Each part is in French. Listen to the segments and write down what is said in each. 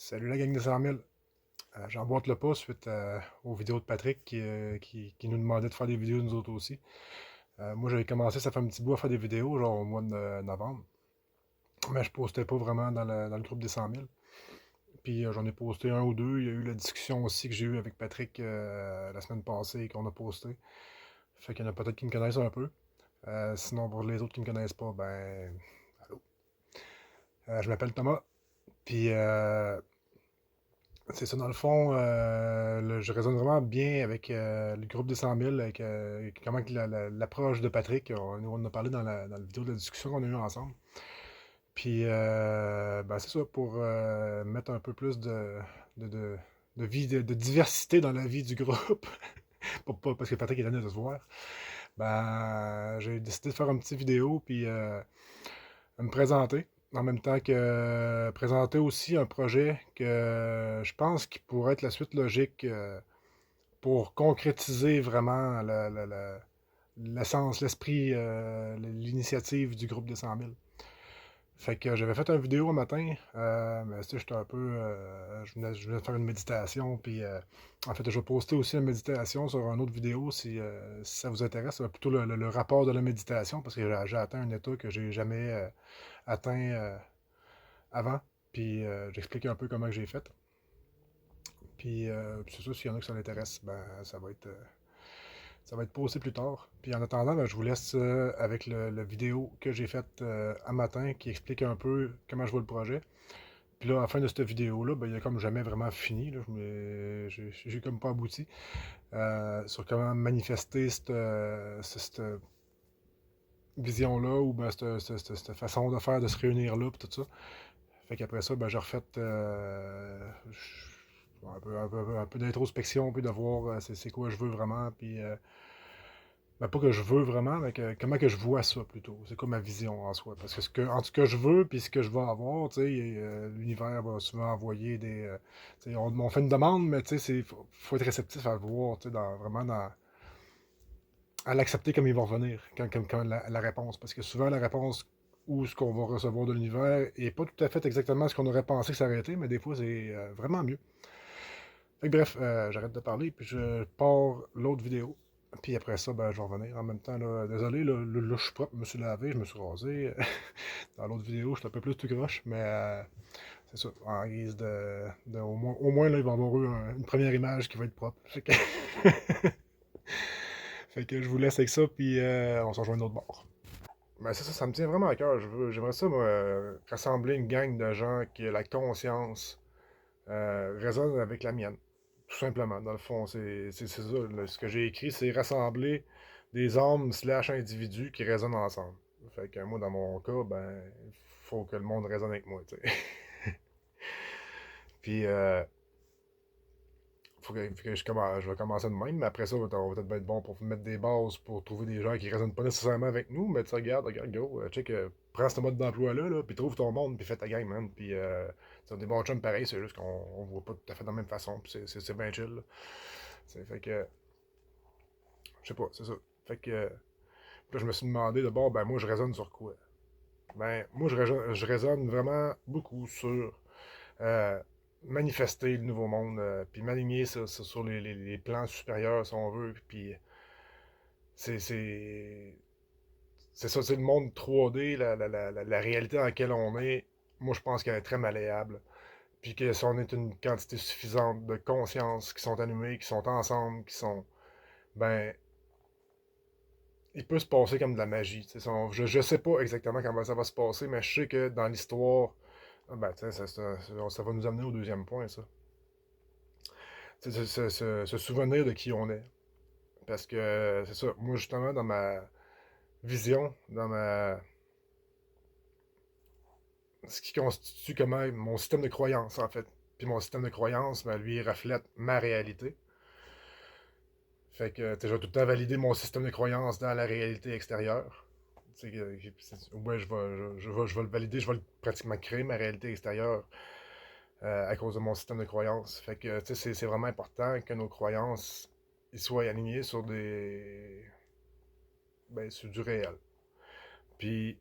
Salut la gang de 100 000. J'emboîte le pas suite aux vidéos de Patrick qui nous demandait de faire des vidéos nous autres aussi. Moi j'avais commencé, ça fait un petit bout à faire des vidéos, genre au mois de novembre. Mais je postais pas vraiment dans le groupe des 100 000. Puis j'en ai posté un ou deux. Il y a eu la discussion aussi que j'ai eue avec Patrick la semaine passée qu'on a posté. Fait qu'il y en a peut-être qui me connaissent un peu. Sinon pour les autres qui me connaissent pas, ben. Allô. Je m'appelle Thomas. Puis c'est ça, dans le fond, je résonne vraiment bien avec le groupe des 100 000, avec comment que l'approche de Patrick, on en a parlé dans la vidéo de la discussion qu'on a eue ensemble. Puis, ben, c'est ça, pour mettre un peu plus de, de, de diversité dans la vie du groupe, parce que Patrick est allé de se voir, ben, j'ai décidé de faire une petite vidéo, puis me présenter. En même temps que présenter aussi un projet que je pense qui pourrait être la suite logique pour concrétiser vraiment l'essence, l'esprit, l'initiative du groupe des 100 000. Fait que j'avais fait une vidéo un matin, mais tu sais, j'étais un peu. Je venais de faire une méditation, puis en fait, je vais poster aussi une méditation sur une autre vidéo si ça vous intéresse. Plutôt le rapport de la méditation, parce que j'ai atteint un état que j'ai jamais atteint avant. Puis j'explique un peu comment que j'ai fait. Puis c'est sûr, s'il y en a qui ça l'intéresse, ben ça va être posté plus tard. Puis en attendant, ben, je vous laisse avec le vidéo que j'ai faite un matin qui explique un peu comment je vois le projet. Puis là, à la fin de cette vidéo-là, ben, il a comme jamais vraiment fini. Là. J'ai comme pas abouti sur comment manifester cette vision-là ou ben, cette façon de faire, de se réunir là, puis tout ça. Fait qu'après ça, ben, j'ai refait un peu d'introspection, puis de voir c'est quoi je veux vraiment, puis ben, pas que je veux vraiment, mais comment que je vois ça plutôt. C'est quoi ma vision en soi. Parce que, en tout cas, je veux, puis ce que je vais avoir, tu sais, l'univers va souvent envoyer des. Tu sais, on fait une demande, mais tu sais, faut être réceptif à le voir, tu sais, vraiment à l'accepter comme il va revenir, quand la réponse. Parce que souvent, la réponse ou ce qu'on va recevoir de l'univers est pas tout à fait exactement ce qu'on aurait pensé que ça aurait été, mais des fois, c'est vraiment mieux. Fait que bref, j'arrête de parler, puis je pars l'autre vidéo. Puis après ça, ben, je vais revenir. En même temps, là, désolé, là, je suis propre, je me suis lavé, je me suis rasé. Dans l'autre vidéo, je suis un peu plus tout croche, mais c'est ça. En guise au moins, là, il va y avoir eu une première image qui va être propre. Fait que, fait que je vous laisse avec ça, puis on se rejoint de l'autre bord. Ben, c'est ça, ça me tient vraiment à cœur. J'aimerais ça, moi, rassembler une gang de gens qui a la conscience résonne avec la mienne. Tout simplement, dans le fond, c'est ça. Là. Ce que j'ai écrit, c'est rassembler des hommes slash individus qui résonnent ensemble. Fait que moi, dans mon cas, ben, il faut que le monde résonne avec moi, tu sais. Puis, je vais commencer de même, mais après ça, on va peut-être être bon pour mettre des bases pour trouver des gens qui résonnent pas nécessairement avec nous, mais tu sais, regarde, go, check, prends ce mode d'emploi-là, là, puis trouve ton monde, puis fais ta game, man. Puis, c'est des bons chums pareils, c'est juste qu'on voit pas tout à fait de la même façon, puis c'est bien chill, là. Fait que, je sais pas, c'est ça. Fait que, là, je me suis demandé d'abord, ben, moi, je résonne sur quoi? Ben, moi, je résonne vraiment beaucoup sur euh, manifester le nouveau monde, puis m'aligner sur les plans supérieurs, si on veut, puis c'est c'est c'est ça, c'est le monde 3D, la réalité dans laquelle on est. Moi, je pense qu'elle est très malléable. Puis que si on est une quantité suffisante de conscience qui sont allumées, qui sont ensemble, qui sont. Ben, il peut se passer comme de la magie. Je sais pas exactement comment ça va se passer, mais je sais que dans l'histoire. Ben, tu sais, ça va nous amener au deuxième point, ça. Se souvenir de qui on est. Parce que, c'est ça, moi, justement, dans ma vision, dans ma ce qui constitue comment mon système de croyance, en fait. Puis mon système de croyance, ben, lui, il reflète ma réalité. Fait que je vais tout le temps valider mon système de croyance dans la réalité extérieure. Ouais, je vais le valider, je vais pratiquement créer ma réalité extérieure à cause de mon système de croyance. Fait que c'est vraiment important que nos croyances ils soient alignés sur sur du réel. Puis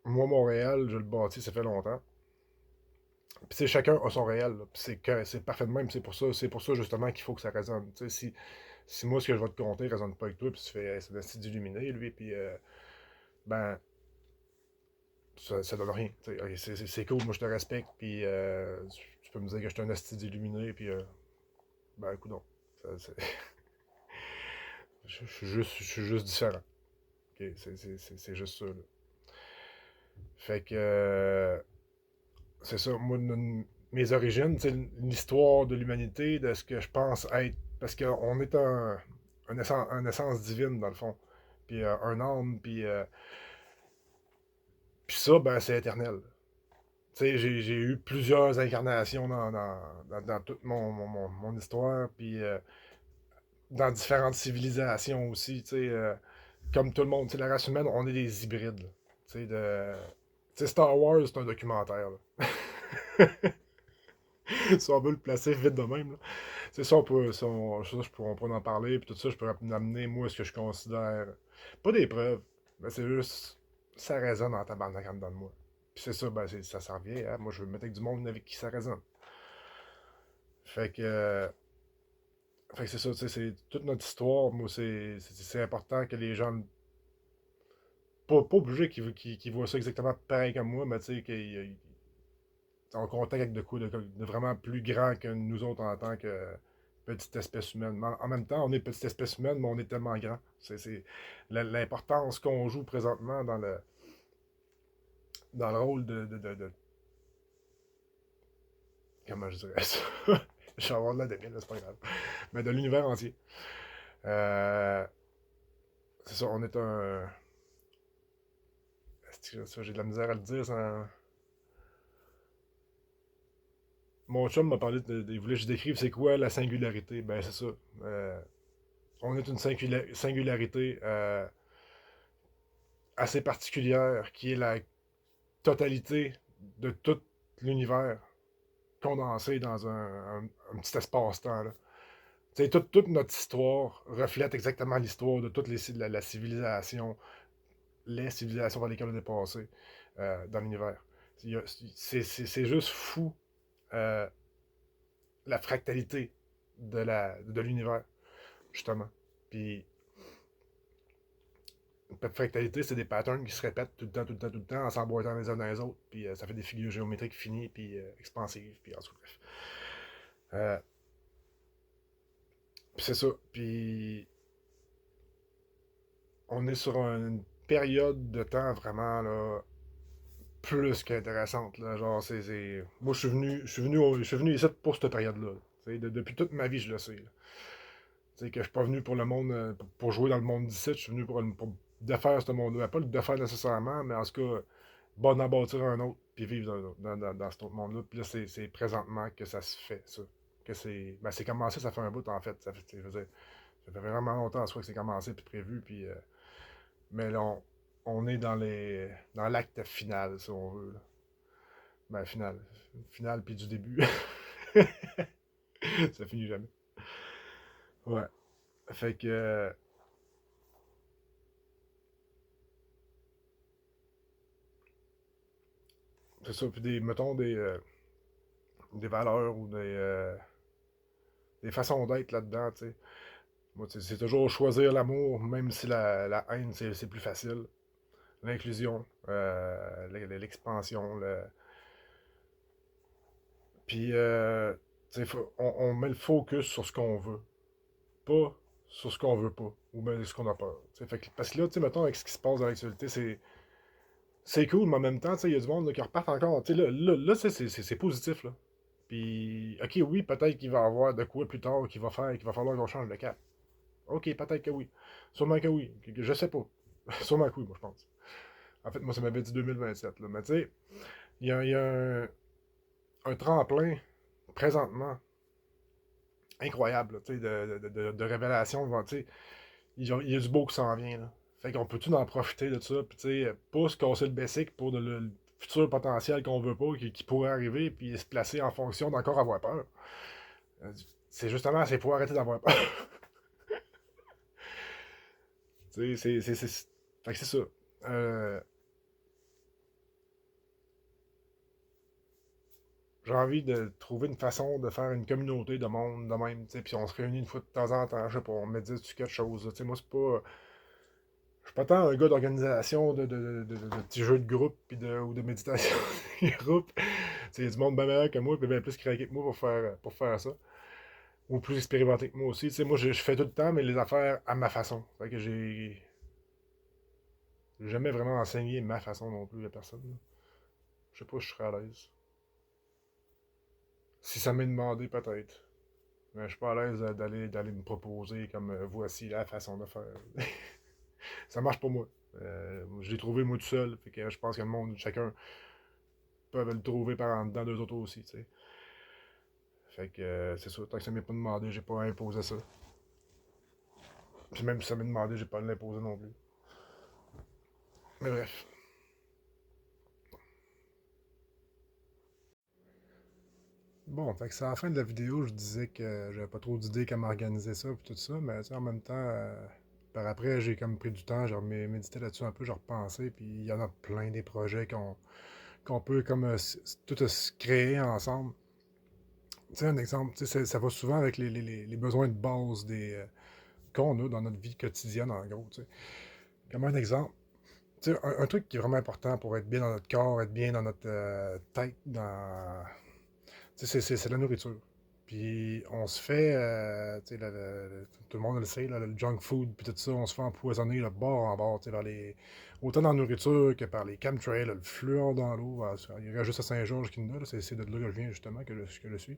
moi, Montréal, je le bâtis, ça fait longtemps. Puis c'est chacun a son réel, là. Puis c'est parfait de même. C'est pour ça justement qu'il faut que ça résonne. Tu sais, si moi, ce que je vais te conter ne résonne pas avec toi, puis tu fais, hey, c'est un style d'illuminé, lui, puis ben, ça donne rien. Tu sais, ok, c'est cool, moi je te respecte, puis tu peux me dire que je suis un style illuminé, puis ben, écoute donc. Je suis juste différent. Ok, c'est juste ça, là. Fait que, c'est ça, moi, mes origines, c'est l'histoire de l'humanité, de ce que je pense être. Parce qu'on est un essence divine, dans le fond. Puis un âme, puis ça, ben, c'est éternel. Tu sais, j'ai eu plusieurs incarnations dans toute mon histoire, puis dans différentes civilisations aussi, tu sais. Comme tout le monde, tu sais, la race humaine, on est des hybrides, là. Tu sais, tu sais, Star Wars, c'est un documentaire, là. Si on veut le placer vite de même, là. C'est ça, on pourrait en parler, puis tout ça, je pourrais amener, moi, ce que je considère. Pas des preuves, mais c'est juste. Ça résonne en tabarnak en dedans de moi. Puis c'est ça, ben, ça s'en revient, hein. Moi, je veux me mettre avec du monde avec qui ça résonne. Fait que. Fait que c'est ça, tu sais, c'est toute notre histoire. Moi, c'est important que les gens. Pas obligés qu'ils voient ça exactement pareil comme moi, mais tu sais, qu'ils en contact avec de quoi de vraiment plus grand que nous autres en tant que petite espèce humaine. Mais en même temps, on est petite espèce humaine, mais on est tellement grand. C'est l'importance qu'on joue présentement dans le rôle comment je dirais ça? Je vais avoir de la débile, c'est pas grave. Mais de l'univers entier. Euh, c'est ça, on est un. J'ai de la misère à le dire sans. Mon chum m'a parlé il voulait que je décrive c'est quoi la singularité. Ben, c'est ça. Euh, on est une singularité assez particulière qui est la totalité de tout l'univers condensé dans un petit espace-temps, là. Tu sais, toute notre histoire reflète exactement l'histoire de toute la civilisation, les civilisations dans lesquelles on est passé dans l'univers. C'est juste fou euh, la fractalité de l'univers, justement. Puis la fractalité, c'est des patterns qui se répètent tout le temps, tout le temps, tout le temps, en s'emboîtant les uns dans les autres, puis ça fait des figures géométriques finies, puis expansives, puis en tout bref. Euh, Puis c'est ça. Puis on est sur une période de temps vraiment là, plus qu'intéressante. Là. Genre, moi, je suis venu ici pour cette période-là. Depuis toute ma vie, je le sais. Là. Tu sais, que je suis pas venu pour le monde, pour jouer dans le monde d'ici, je suis venu pour défaire ce monde-là. Pas le défaire nécessairement, mais en tout cas, bon, d'en bâtir un autre, puis vivre dans cet autre monde-là. Puis là, c'est présentement que ça se fait, ça. Que c'est commencé, ça fait un bout, en fait. Je veux dire, ça fait vraiment longtemps, soit que c'est commencé, puis prévu, puis. Mais là, on est dans l'acte final, si on veut. Là. Ben, final. Final, puis du début. Ça finit jamais. Ouais. Fait que. C'est ça, puis mettons des valeurs ou des façons d'être là-dedans, tu sais. Moi, c'est toujours choisir l'amour, même si la haine, c'est plus facile. L'inclusion, l'expansion, puis, tu sais, on met le focus sur ce qu'on veut, pas sur ce qu'on veut pas, ou bien ce qu'on a peur. Parce que là, tu sais, mettons, avec ce qui se passe dans l'actualité, c'est cool, mais en même temps, tu sais, il y a du monde là, qui repart encore. Tu sais, là c'est positif, là. Puis, ok, oui, peut-être qu'il va y avoir de quoi plus tard qu'il va falloir qu'on change de cap. Ok, peut-être que oui. Sûrement que oui. Je sais pas. Sûrement que oui, moi, je pense. En fait, moi, ça m'avait dit 2027, là. Mais tu sais, il y a un tremplin, présentement, incroyable, là, tu sais, de révélation. Tu sais, il y a du beau qui s'en vient, là. Fait qu'on peut tout en profiter de ça, puis tu sais, pas se casser le basic pour le futur potentiel qu'on veut pas, qui pourrait arriver, puis se placer en fonction d'encore avoir peur. Euh, C'est justement, c'est pour arrêter d'avoir peur. Tu sais, fait que c'est ça. Euh, j'ai envie de trouver une façon de faire une communauté de monde de même, tu sais, puis on se réunit une fois de temps en temps, je sais pas, on médite sur quelque chose, tu sais, moi, c'est pas... Je suis pas tant un gars d'organisation, de petits jeux de groupe, ou de méditation de groupe. C'est du monde bien meilleur que moi, puis bien plus craqué que moi pour faire ça. Ou plus expérimenté que moi aussi. Tu sais, moi, je fais tout le temps, mais les affaires à ma façon. Fait que j'ai jamais vraiment enseigné ma façon non plus à personne, là. Je sais pas si je serais à l'aise. Si ça m'est demandé, peut-être. Mais je suis pas à l'aise d'aller me proposer comme voici la façon de faire. Ça marche pour moi. Je l'ai trouvé moi tout seul. Fait que je pense que le monde, chacun peut le trouver par en dedans d'eux autres aussi, tu sais. Fait que c'est sûr, tant que ça m'est pas demandé, j'ai pas imposé ça. Puis même si ça m'est demandé, j'ai pas à l'imposer non plus. Mais bref. Bon, fait que c'est à la fin de la vidéo, je disais que j'avais pas trop d'idées comment organiser ça puis tout ça, mais tu sais, en même temps, par après, j'ai comme pris du temps, j'ai médité là-dessus un peu, j'ai repensé, puis il y en a plein des projets qu'on peut comme tout se créer ensemble. Tu sais, un exemple, tu sais, ça va souvent avec les besoins de base qu'on a dans notre vie quotidienne, en gros, tu sais. Comme un exemple, tu sais, un truc qui est vraiment important pour être bien dans notre corps, être bien dans notre tête, tu sais, c'est la nourriture. Puis on se fait, tu sais, tout le monde le sait, là, le junk food, puis tout ça, on se fait empoisonner le bord en bord, tu sais, autant dans la nourriture que par les chemtrails, là, le fluor dans l'eau. Il y a juste à Saint-Georges qui nous là, c'est de là que je viens justement, que je suis.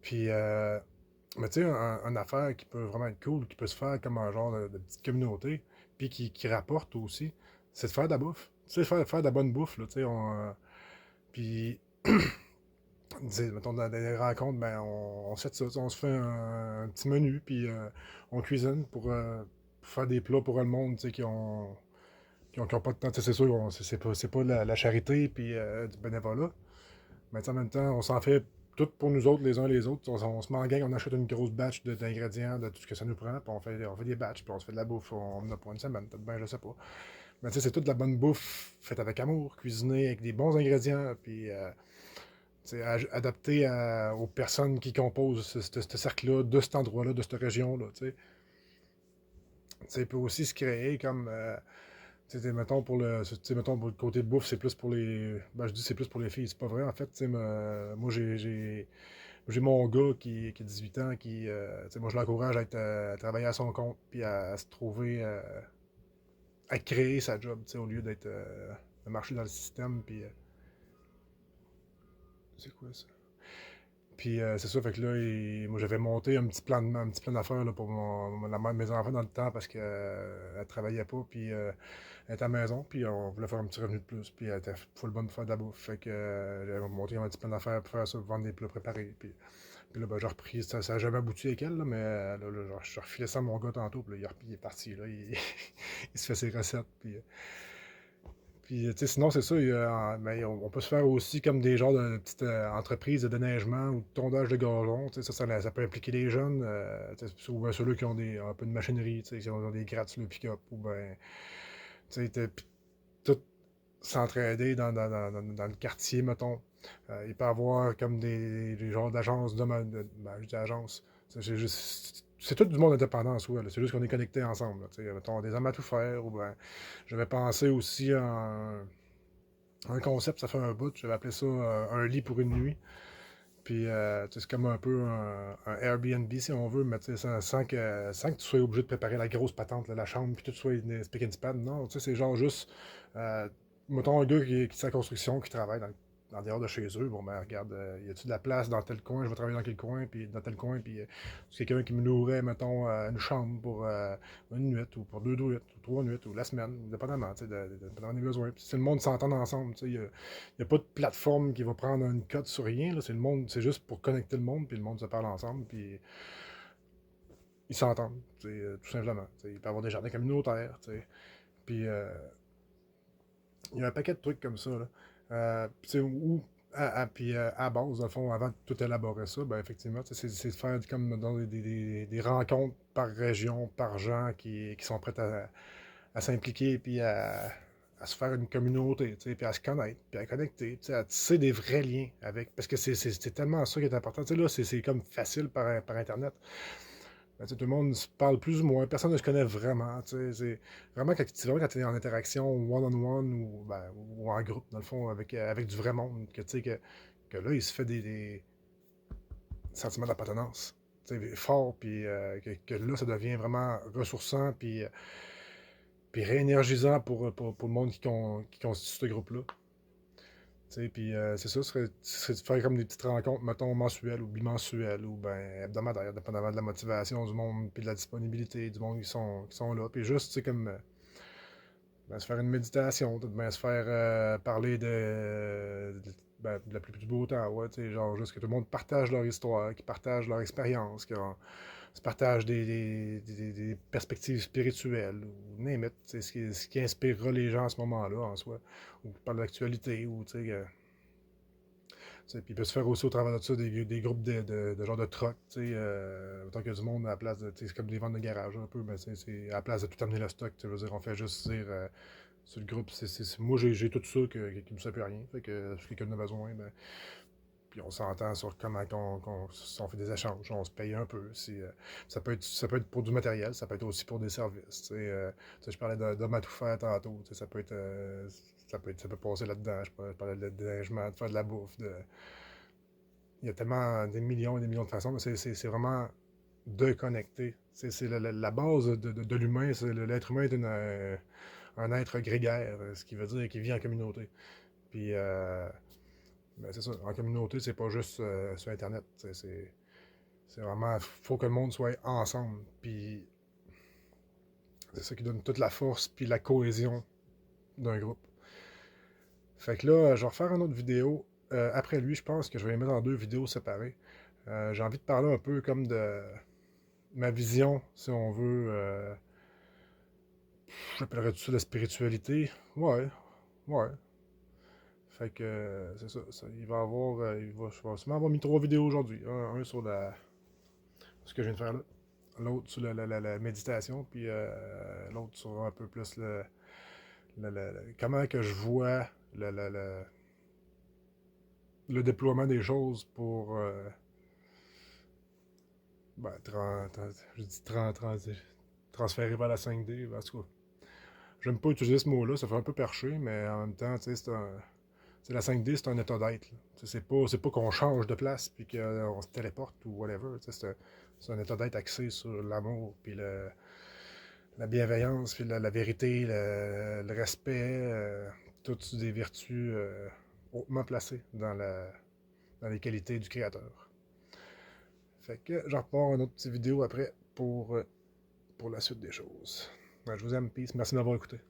Puis, mais tu sais, une affaire qui peut vraiment être cool, qui peut se faire comme un genre de petite communauté, puis qui rapporte aussi, c'est de faire de la bouffe. Tu sais, faire de la bonne bouffe, là, tu sais, puis, tu sais, mettons, dans des rencontres, ben, on se fait ça, tu sais, on se fait un petit menu, puis on cuisine pour faire des plats pour le monde, tu sais, qui ont pas de temps. Tu sais, c'est sûr, c'est pas la charité, puis du bénévolat, mais tu sais, en même temps, on s'en fait tout pour nous autres, les uns les autres. On se met en gang, on achète une grosse batch d'ingrédients, de tout ce que ça nous prend, puis on fait des batchs, puis on se fait de la bouffe. On en a pour une semaine, peut-être bien, je sais pas. Mais tu sais, c'est toute de la bonne bouffe, faite avec amour, cuisinée avec des bons ingrédients, puis tu sais, adaptée aux personnes qui composent ce cercle-là, de cet endroit-là, de cette région-là. Tu sais, il peut aussi se créer comme. Tu sais, mettons, pour le côté de bouffe, c'est plus pour les. Ben, je dis c'est plus pour les filles, c'est pas vrai. En fait, tu sais, moi, j'ai mon gars qui a 18 ans, tu sais, moi, je l'encourage à travailler à son compte, puis à se trouver, à créer sa job, tu sais, au lieu de marcher dans le système, puis. C'est quoi ça? Puis c'est ça, fait que là, moi j'avais monté un petit plan d'affaires là, pour la mère de mes enfants dans le temps parce qu'elle travaillait pas, puis elle était à la maison, puis on voulait faire un petit revenu de plus, puis elle était full bonne pour faire de la bouffe. Fait que j'avais monté un petit plan d'affaires pour faire ça, pour vendre des plats préparés. Puis là, ben, j'ai repris, ça n'a jamais abouti avec elle, là, mais là, je refilais ça à mon gars tantôt, puis là, il est parti, là, il se fait ses recettes, puis, tu sais, sinon, c'est ça, ben, on peut se faire aussi comme des genres de petites entreprises de déneigement ou de tondage de gazon. Tu sais, ça peut impliquer les jeunes, tu sais, ou bien ceux-là qui ont un peu de machinerie, tu sais, qui ont des grattes sur le pick-up, ou ben, tu sais, puis tout s'entraider dans le quartier, mettons. Il peut y avoir comme des genres d'agences, ben, je dis agence. C'est tout du monde indépendant en soi, là. C'est juste qu'on est connectés ensemble, là. Tu sais, mettons, des hommes à tout faire, ou ben, j'avais pensé aussi à un concept, ça fait un bout, j'avais appelé ça un lit pour une nuit. Puis, tu sais, c'est comme un peu un Airbnb, si on veut, mais tu sais, sans que tu sois obligé de préparer la grosse patente, là, la chambre, puis tout soit une spick and span. Non, tu sais, c'est genre juste, euh, mettons un gars qui fait sa construction, qui travaille dans dehors de chez eux. Bon, ben, regarde, y a-tu de la place dans tel coin, je vais travailler dans quel coin, puis dans tel coin, puis c'est quelqu'un qui me louerait, mettons, une chambre pour une nuit, ou pour deux nuits, ou trois nuits, ou la semaine, dépendamment, tu sais, dépendamment des besoins. Puis si le monde s'entend ensemble, tu sais, il n'y a pas de plateforme qui va prendre une cote sur rien. Là. C'est le monde, c'est juste pour connecter le monde, puis le monde se parle ensemble, puis ils s'entendent, tout simplement. T'sais, il peut y avoir des jardins communautaires, puis il y a un paquet de trucs comme ça. Là. Puis à base, dans le fond, avant de tout élaborer ça, ben effectivement, c'est de faire comme dans des rencontres par région, par gens qui sont prêts à s'impliquer, puis à se faire une communauté, tu sais, puis à se connaître, puis à connecter, tu sais, à tisser des vrais liens avec. Parce que c'est tellement ça qui est important. Tu sais, là, c'est comme facile par Internet. Ben, tu sais, tout le monde se parle plus ou moins, personne ne se connaît vraiment. Tu sais, c'est vraiment quand tu es en interaction one-on-one ou, ben, ou en groupe, dans le fond, avec du vrai monde, que, tu sais, que là, il se fait des sentiments d'appartenance, tu sais, fort, puis que là, ça devient vraiment ressourçant, puis réénergisant pour le monde qui constitue ce groupe-là. Tu sais, puis c'est ça, ce serait de faire comme des petites rencontres, mettons, mensuelles ou bimensuelles ou ben hebdomadaires, dépendamment de la motivation du monde, puis de la disponibilité du monde qui sont là. Puis juste, tu sais, comme ben, se faire une méditation, ben, se faire parler de la pluie du beau temps, ouais, tu sais, genre juste que tout le monde partage leur histoire, qu'ils partagent leur expérience, qu'ils se partagent des perspectives spirituelles, ou name it, tu sais, ce qui inspirera les gens à ce moment-là, en soi, ou qui parle d'actualité, ou, tu sais, puis il peut se faire aussi au travers de ça des groupes de genre de troc, tu sais, autant qu'il y a du monde à la place de, tu sais, c'est comme des ventes de garage un peu, mais c'est à la place de tout amener le stock, tu sais, je veux dire, on fait juste dire sur le groupe, moi j'ai tout ça qui me sert plus à rien, fait que si quelqu'un en a besoin, ben, puis on s'entend sur comment si on fait des échanges, on se paye un peu, ça peut être pour du matériel, ça peut être aussi pour des services, tu sais, je parlais d'hommes à tout faire tantôt, tu sais, ça peut passer là-dedans, je parlais de déneigement, de faire de la bouffe, il y a tellement des millions et des millions de façons. C'est vraiment de connecter. C'est la base de l'humain. L'être humain est un être grégaire, ce qui veut dire qu'il vit en communauté. Puis, ben, c'est ça. En communauté, c'est pas juste sur Internet. C'est vraiment. Faut que le monde soit ensemble. Puis, c'est ça qui donne toute la force puis la cohésion d'un groupe. Fait que là, je vais refaire une autre vidéo. Après lui, je pense que je vais les mettre en deux vidéos séparées. J'ai envie de parler un peu comme de ma vision, si on veut, j'appellerais tout ça la spiritualité. Ouais, ouais. Fait que c'est ça, il va avoir, je vais sûrement avoir mis trois vidéos aujourd'hui. Un sur ce que je viens de faire là, l'autre sur la méditation, puis l'autre sur un peu plus comment que je vois le déploiement des choses pour ben, je dis transférer vers la 5D, en tout cas. J'aime pas utiliser ce mot-là, ça fait un peu perché, mais en même temps, tu sais, la 5D, c'est un état d'être. C'est pas qu'on change de place puis qu'on se téléporte ou whatever. C'est un état d'être axé sur l'amour, puis la bienveillance, puis la vérité, le respect, toutes des vertus hautement placées dans les qualités du créateur. Fait que j'en repars une autre petite vidéo après pour la suite des choses. Ben, je vous aime, peace. Merci de m'avoir écouté.